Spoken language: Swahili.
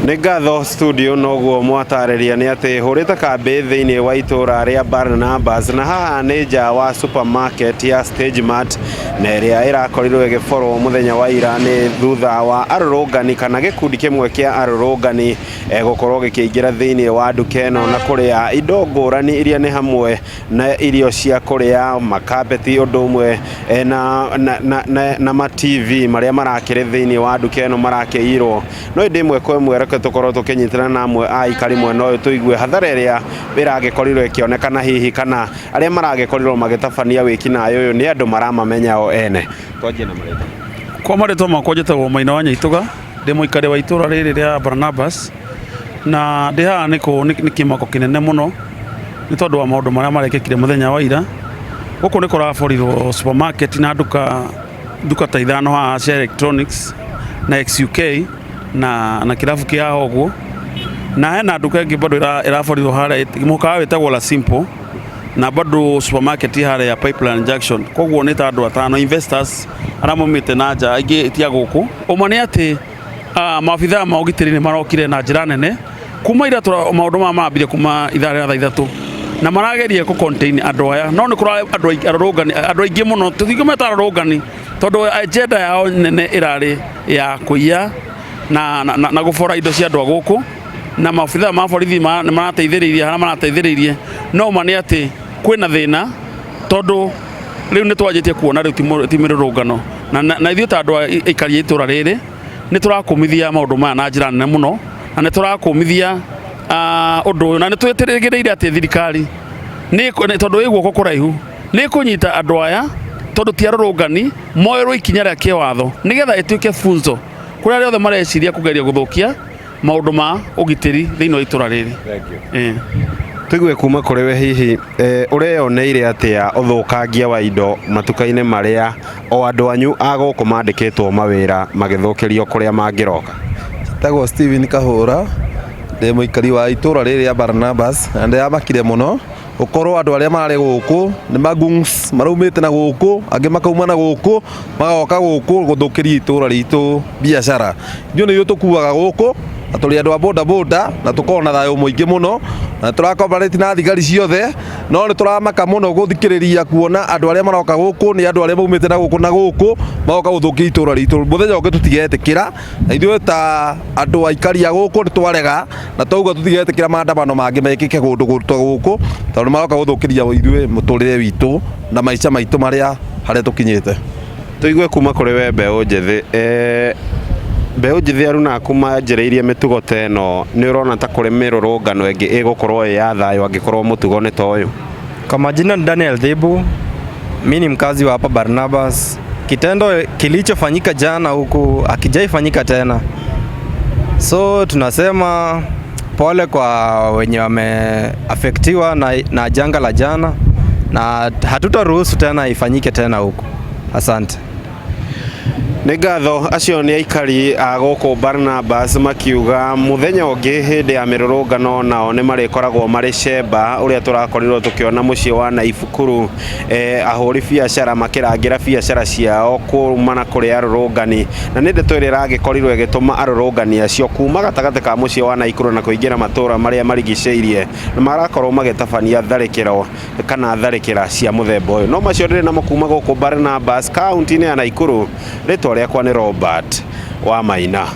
Nĩ ngatho studio noguo mwatareria nĩ atĩ hũrĩte kambĩ thĩinĩ wa itũra rĩa Barnabas, na haha nĩ nja wa supermarket ya Stage Mart, na ĩrĩa ĩrakorirwo ĩgĩborwo mũthenya wa ira nĩ thutha wa arũrũngani kana gĩkundi kĩmwe kĩa arũrũngani gũkorwo gĩkĩingĩra thĩinĩ wa nduka ĩno na kũrĩa indo ngũrani iria nĩ hamwe na irio cia kũrĩa, makabeti, ũndũ ũmwe na ma TV marĩa marakĩrĩ thĩinĩ wa nduka ĩno marakĩirwo. No ĩndĩ ĩmwe kwa ĩmwe reke tũkorwo tũkĩnyitana na amwe a aikari mwena ũyũ tũigue hathara ĩrĩa ĩragĩkorirwo ĩkĩonekana hihi kana arĩa maragĩkorirwo magĩtabania wĩkinaĩ ũyũ nĩ andũ maramamenya o ene. Twanjie na marĩtwa. Kwa marĩtwa makwa njĩtagwo Maina wa Nyaitũga, ndĩ mũikari wa itũra rĩrĩ rĩa Barnabas, na ndĩ haha nĩ kĩmako kĩnene mũno nĩ tondũ wa maũndũ marĩa marekĩkire mũthenya wa ira. Gũkũ nĩ kũraborirwo supermarket na nduka ta ithano haha cia electronics na XUK na kirabu kĩa Hogwo, na hena nduka ĩngĩ bado ĩraborirwo harĩa mũkawa wĩtagwo La Simple, na bado supermarket harĩa ya Pipeline Junction. Koguo nĩ ta andũ atano investors arĩa maumĩte na nja aingĩ tia gũkũ. Ũma nĩ atĩ maabithaa ma ũgitĩri nĩ marokire na njĩra nene kuma ira maũndũ maya mambire kuma ithaa rĩa thaa ithatũ, na marageria ku contain andũ aya, no nĩ kũrarĩ andũ aingĩ mũno, tũtingĩmeta arũrũngani tondũ agenda yao nene ĩrarĩ ya kũiya na gũbora indo cia andũ a gũkũ, na maabithaa ma borithi nĩ marateithĩrĩirie harĩa marateithĩrĩirie. No ma nĩ atĩ kwĩna thĩna tondũ rĩu nĩ twanjĩtie kuona rĩu ti mĩrũrũngano, na ithuĩ ta andũ aikari a itũra rĩrĩ nĩ tũrakũmithia maũndũ maya na njĩra nene mũno, na nĩ tũrakũmithia ũndũ ũyũ, na nĩ twĩtĩrĩgĩrĩire atĩ thirikari tondũ ĩ guoko kũraihu nĩ kũnyita andũ aya tondũ ti arũrũngani, moerwo ikinya rĩa kĩwatho nĩgetha ĩtuĩke funzo kũrĩa arĩa othe mareciria kũgeria gũthũkia maũndũ ma ũgitĩri thĩinĩ wa itũra rĩrĩ. Tũigue kuma kũrĩ we hihi ũreyoneire atĩa ũthũkangia wa indo matuka-inĩ marĩa o andũ anyu a gũkũ mandĩkĩtwo mawĩra magĩthũkĩrio kũrĩa mangĩroka? Tagwo Steven Kahũra, ndĩ mũikari wa itũra rĩrĩ rĩa Barnabas, na ndĩramakire mũno gũkorwo andũ arĩa marĩ gũkũ nĩ magungs maraumĩte na gũkũ, angĩ makauma na gũkũ magoka gũkũ gũthũkĩria itũra ritũ biacara. Ithuĩ nĩguo tũkuaga gũkũ na tũrĩ andũ a boda boda na tũkorwo na thayũ mũingĩ mũno, na tũrakombarĩti na thigari ciothe, no nĩ tũramaka mũno gũthikĩrĩria kuona andũ arĩa maroka gũkũ nĩ andũ arĩa maumĩte na gũkũ magoka gũthũkia itũra ritũ. Mũthenya ũngĩ tũtigetĩkĩra, na ithuĩ ta andũ aikari a gũkũ nĩ twarega na tauga tũtigetĩkĩra maandamano mangĩ mekĩke kũndũ gũkũ tondũ maroka gũthũkĩria ithuĩ mũtũrĩre witũ na maica maitũ harĩa tũkinyĩte. Tũigue kuma kũrĩ we Mbeũ Njĩthĩ, Mbeũ Njĩthĩ aruna kuma njĩrĩirie mĩtugo ta ĩno, nĩ ũrona ta kũrĩ mĩrũrũngano ĩngĩ ĩgũkorwo ya thayũ angĩkorwo mũtugo nĩ ta ũyũ? Kwa majina ni Daniel Thibu, mimi ni mkazi wa hapa Barnabas. Kitendo kilichofanyika jana huku hakijaifanyika tena, so tunasema pole kwa wenye wameafektiwa na janga la jana, na hatutaruhusu tena ifanyike tena huku. Asante. Nĩ ngatho acio nĩ aikari a gũkũ Barnabas makiuga mũthenya ũngĩ hĩndĩ ya mĩrũrũngano nao nĩ marĩkoragwo marĩ cemba ũrĩa tũrakorirwo tũkĩona mũciĩ wa Naibukuru, ahũri biacara makĩrangĩra biacara ciao kumana kũrĩ arũrũngani, na nĩ ndeto ĩrĩa ĩragĩkorirwo ĩgĩtũma arũrũngani acio kuma gatagatĩ ka mũciĩ wa Naikuru na kũingĩra matũra marĩa marigicĩirie na marakorwo magĩtabania tharĩkĩro kana tharĩkĩra cia mũthemba ũyũ. No macio ndĩrĩ namo kuma gũkũ Barnabas kaunti-inĩ ya Naikuru, rĩtwa rĩakwa nĩ Robert wa Maina.